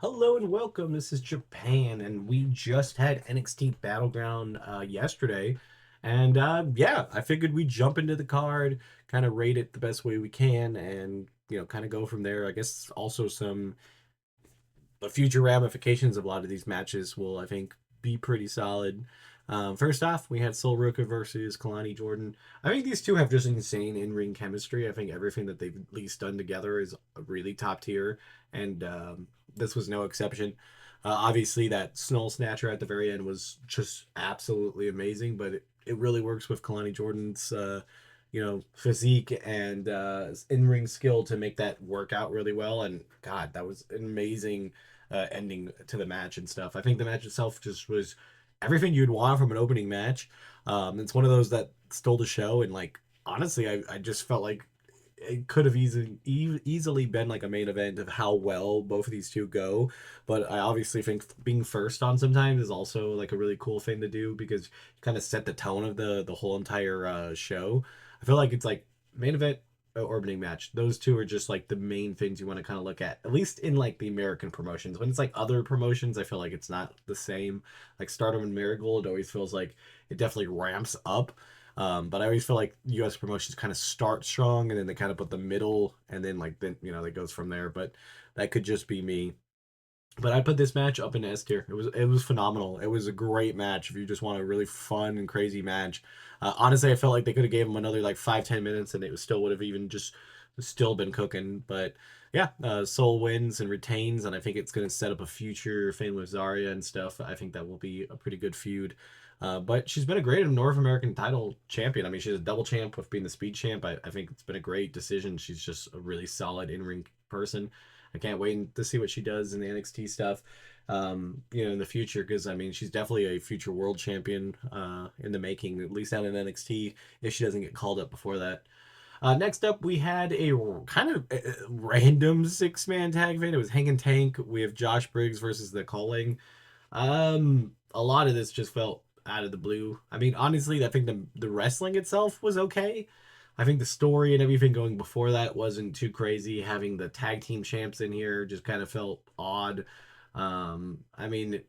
Hello and welcome. This is Japan, and we just had NXT Battleground yesterday. And yeah, I figured we'd jump into the card, kind of rate it the best way we can, and kind of go from there. I guess also some the future ramifications of a lot of these matches will, I think, be pretty solid. First off, we had Sol Ruka versus Kalani Jordan. I think these two have just insane in-ring chemistry. I think everything that they've at least done together is really top tier, and this was no exception. Obviously, that Snow Snatcher at the very end was just absolutely amazing, but it really works with Kalani Jordan's physique and in-ring skill to make that work out really well. And God, that was an amazing ending to the match and stuff. I think the match itself just was everything you'd want from an opening match. It's one of those that stole the show, and like honestly, I just felt like it could have easily been like a main event of how well both of these two go. But I obviously think being first on sometimes is also like a really cool thing to do because you kind of set the tone of the whole entire show. I feel like it's like main event orbiting match. Those two are just like the main things you want to kind of look at least in like the American promotions. When it's like other promotions, I feel like it's not the same. Like Stardom and Marigold always feels like it definitely ramps up. But I always feel like U.S. promotions kind of start strong and then they kind of put the middle and then like then it goes from there. But that could just be me. But I put this match up in S tier. It was phenomenal. It was a great match. If you just want a really fun and crazy match, honestly, I felt like they could have gave him another like 5-10 minutes, and it was still would have even just still been cooking. But yeah, Soul wins and retains, and I think it's going to set up a future thing with Zarya and stuff. I think that will be a pretty good feud. But she's been a great North American title champion. I mean, she's a double champ with being the speed champ. I think it's been a great decision. She's just a really solid in ring person. I can't wait to see what she does in the NXT stuff, in the future. Because I mean, she's definitely a future world champion in the making, at least out in NXT, if she doesn't get called up before that. Next up, we had a kind of random six-man tag event. It was Hanging Tank. We have Josh Briggs versus the Calling. A lot of this just felt out of the blue. I mean, honestly, I think the wrestling itself was okay. I think the story and everything going before that wasn't too crazy. Having the tag team champs in here just kind of felt odd. I mean,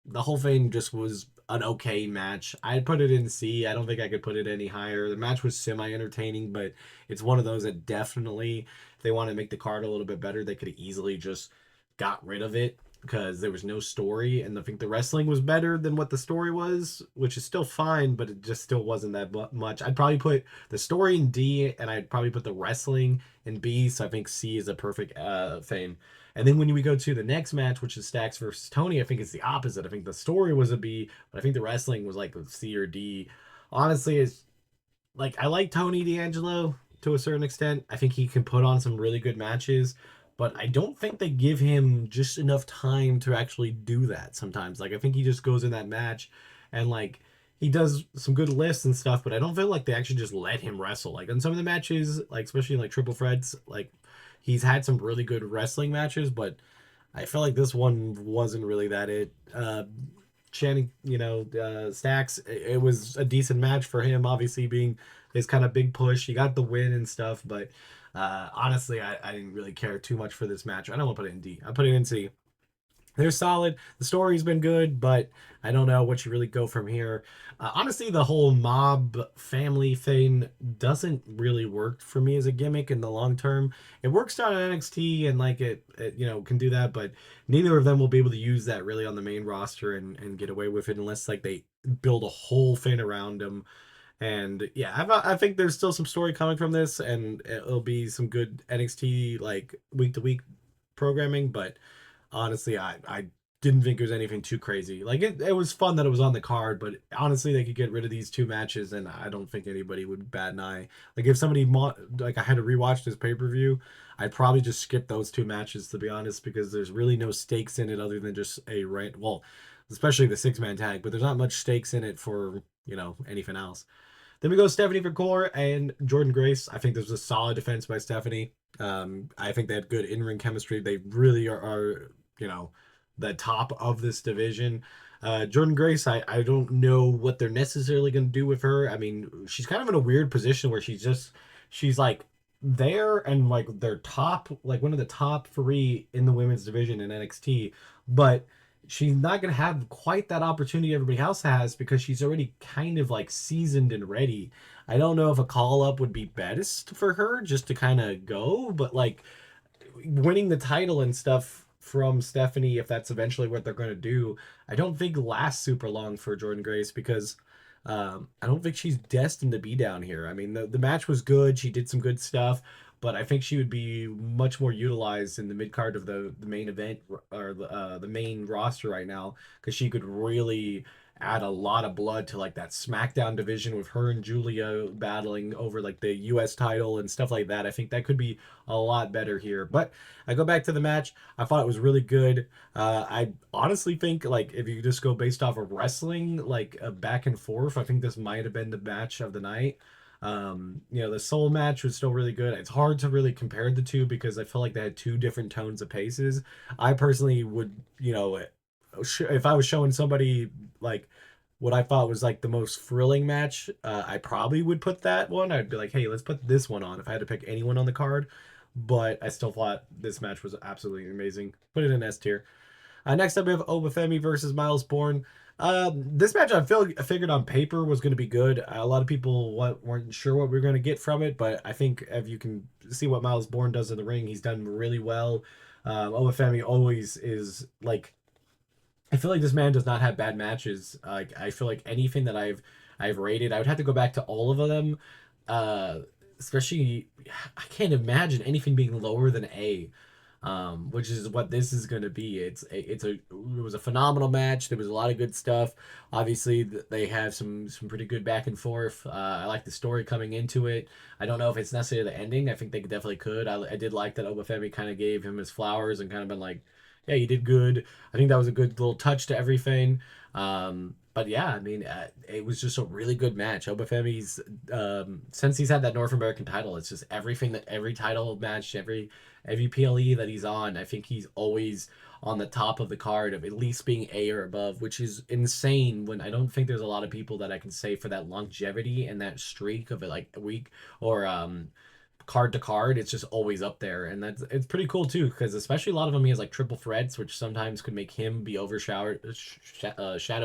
the whole thing just was an okay match. I'd put it in C. I don't think I could put it any higher. The match was semi entertaining, but it's one of those that definitely, if they want to make the card a little bit better, they could have easily just got rid of it because there was no story. And I think the wrestling was better than what the story was, which is still fine, but it just still wasn't that much. I'd probably put the story in D, and I'd probably put the wrestling in B. So I think C is a perfect thing. And then when we go to the next match, which is Stacks versus Tony, I think it's the opposite. I think the story was a B, but I think the wrestling was like a C or D. Honestly, it's like I like Tony D'Angelo to a certain extent. I think he can put on some really good matches, but I don't think they give him just enough time to actually do that sometimes. Like I think he just goes in that match and like he does some good lifts and stuff, but I don't feel like they actually just let him wrestle. Like in some of the matches, like especially in like triple threats, like he's had some really good wrestling matches, but I feel like this one wasn't really that it. Channing, Stacks, it was a decent match for him, obviously being his kind of big push. He got the win and stuff, but honestly, I didn't really care too much for this match. I don't want to put it in D. I put it in C. They're solid. The story's been good, but I don't know what you really go from here. Honestly, the whole mob family thing doesn't really work for me as a gimmick in the long term. It works out at NXT and like it can do that, but neither of them will be able to use that really on the main roster and get away with it unless like they build a whole thing around them. And yeah, I think there's still some story coming from this, and it'll be some good NXT like week to week programming, but honestly, I didn't think it was anything too crazy. Like it was fun that it was on the card, but honestly, they could get rid of these two matches, and I don't think anybody would bat an eye. Like if somebody like I had to rewatch this pay per view, I'd probably just skip those two matches to be honest, because there's really no stakes in it other than just a right. Well, especially the six-man tag, but there's not much stakes in it for anything else. Then we go Stephanie Vercor and Jordan Grace. I think this was a solid defense by Stephanie. I think they had good in-ring chemistry. They really are the top of this division. Jordan Grace, I don't know what they're necessarily going to do with her. I mean, she's kind of in a weird position where she's like there and like their top, like one of the top three in the women's division in NXT, but she's not gonna have quite that opportunity everybody else has because she's already kind of like seasoned and ready. I don't know if a call up would be best for her just to kind of go, but like winning the title and stuff from Stephanie, if that's eventually what they're going to do, I don't think lasts super long for Jordan Grace because I don't think she's destined to be down here. I mean, the match was good. She did some good stuff, but I think she would be much more utilized in the mid card of the main event or the main roster right now because she could really add a lot of blood to like that SmackDown division with her and Julia battling over like the US title and stuff like that. I think that could be a lot better here. But I go back to the match. I thought it was really good. I honestly think like if you just go based off of wrestling, like a back and forth, I think this might have been the match of the night. The soul match was still really good. It's hard to really compare the two because I feel like they had two different tones of paces. I personally would, if I was showing somebody like what I thought was like the most thrilling match, I probably would put that one. I'd be like, hey, let's put this one on if I had to pick anyone on the card. But I still thought this match was absolutely amazing. Put it in S tier. Next up, we have Obafemi versus Miles Bourne. This match I figured on paper was going to be good. A lot of people weren't sure what we were going to get from it, but I think if you can see what Miles Bourne does in the ring, he's done really well. Obafemi always is like I feel like this man does not have bad matches. Like I feel like anything that I've rated, I would have to go back to all of them. Uh, Especially, I can't imagine anything being lower than A, which is what this is going to be. It was a phenomenal match. There was a lot of good stuff. Obviously, they have some pretty good back and forth. I like the story coming into it. I don't know if it's necessarily the ending. I think they definitely could. I did like that Obafemi kind of gave him his flowers and kind of been like, yeah, you did good. I think that was a good little touch to everything. But yeah, I mean, it was just a really good match. Obafemi's since he's had that North American title, it's just everything that every title match, every PLE that he's on, I think he's always on the top of the card of at least being A or above, which is insane. When I don't think there's a lot of people that I can say for that longevity and that streak of it, like a week or card to card, it's just always up there, and it's pretty cool too. Because especially a lot of them, he has like triple threats, which sometimes could make him be shadowed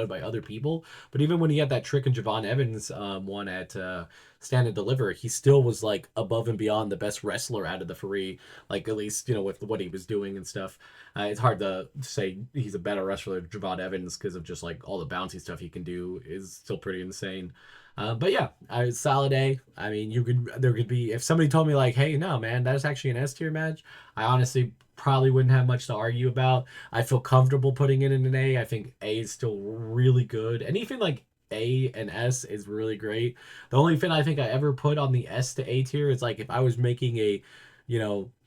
by other people. But even when he had that trick in Javon Evans one at Stand and Deliver, he still was like above and beyond the best wrestler out of the three. Like at least with what he was doing and stuff. It's hard to say he's a better wrestler than Javon Evans because of just like all the bouncy stuff he can do is still pretty insane. But yeah, solid A. I mean, there could be if somebody told me like, hey, no, man, that's actually an S tier match. I honestly probably wouldn't have much to argue about. I feel comfortable putting it in an A. I think A is still really good. Anything like A and S is really great. The only thing I think I ever put on the S to A tier is like if I was making a,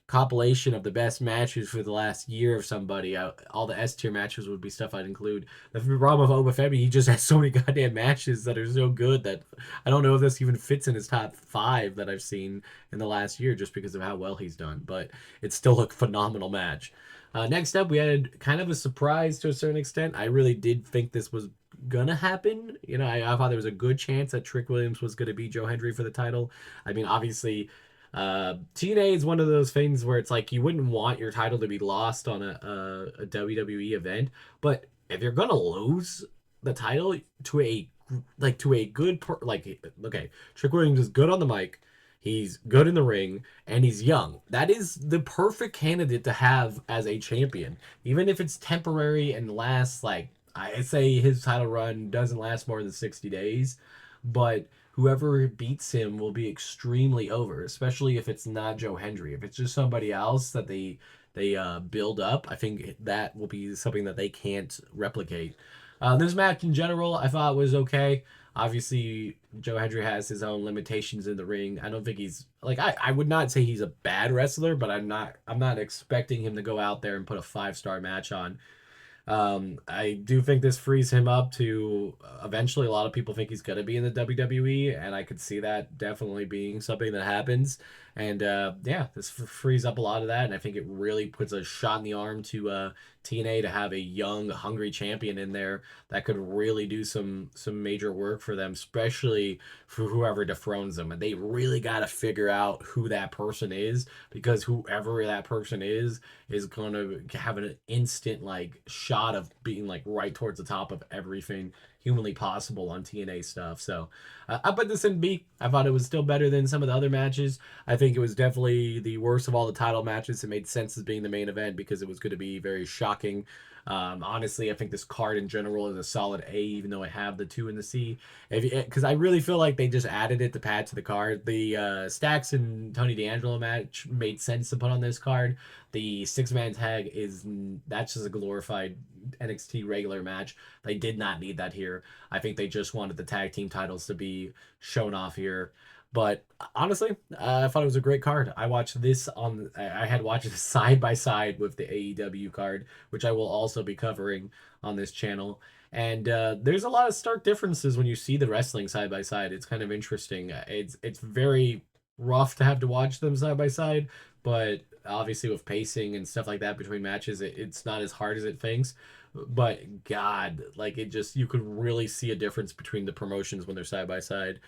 compilation of the best matches for the last year of somebody, all the S tier matches would be stuff I'd include. The problem with Obafemi, he just has so many goddamn matches that are so good that I don't know if this even fits in his top five that I've seen in the last year just because of how well he's done. But it's still a phenomenal match. Next up, we had kind of a surprise to a certain extent. I really did think this was gonna happen. I thought there was a good chance that Trick Williams was gonna beat Joe Hendry for the title. I mean, obviously, TNA is one of those things where it's like you wouldn't want your title to be lost on a WWE event, but if you're gonna lose the title to a good okay, Trick Williams is good on the mic, he's good in the ring, and he's young. That is the perfect candidate to have as a champion, even if it's temporary and lasts like I say his title run doesn't last more than 60 days, but whoever beats him will be extremely over, especially if it's not Joe Hendry. If it's just somebody else that they build up, I think that will be something that they can't replicate. This match in general, I thought was okay. Obviously, Joe Hendry has his own limitations in the ring. I don't think he's like I would not say he's a bad wrestler, but I'm not expecting him to go out there and put a 5-star match on. I do think this frees him up to eventually. A lot of people think he's going to be in the WWE, and I could see that definitely being something that happens. And yeah, this frees up a lot of that, and I think it really puts a shot in the arm to TNA to have a young, hungry champion in there that could really do some major work for them, especially for whoever dethrones them. And they really got to figure out who that person is, because whoever that person is going to have an instant like shot of being like right towards the top of everything humanly possible on TNA stuff. So I put this in B. I thought it was still better than some of the other matches. I think it was definitely the worst of all the title matches. It made sense as being the main event because it was going to be very shocking. Honestly, I think this card in general is a solid A, even though I have the 2 in the C. Because I really feel like they just added it to pad to the card. The Stacks and Tony D'Angelo match made sense to put on this card. The 6-man tag that's just a glorified NXT regular match. They did not need that here. I think they just wanted the tag team titles to be shown off here. But honestly, I thought it was a great card. I watched this on. I had watched it side by side with the AEW card, which I will also be covering on this channel. And there's a lot of stark differences when you see the wrestling side by side. It's kind of interesting. It's very rough to have to watch them side by side, but obviously with pacing and stuff like that between matches, it's not as hard as it thinks. But God, like it just you could really see a difference between the promotions when they're side by side.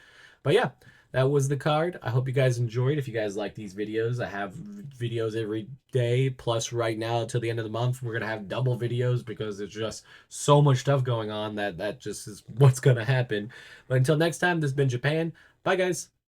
But yeah, that was the card. I hope you guys enjoyed. If you guys like these videos, I have videos every day. Plus, right now until the end of the month, we're gonna have double videos because there's just so much stuff going on that just is what's gonna happen. But until next time, this has been Japan. Bye, guys.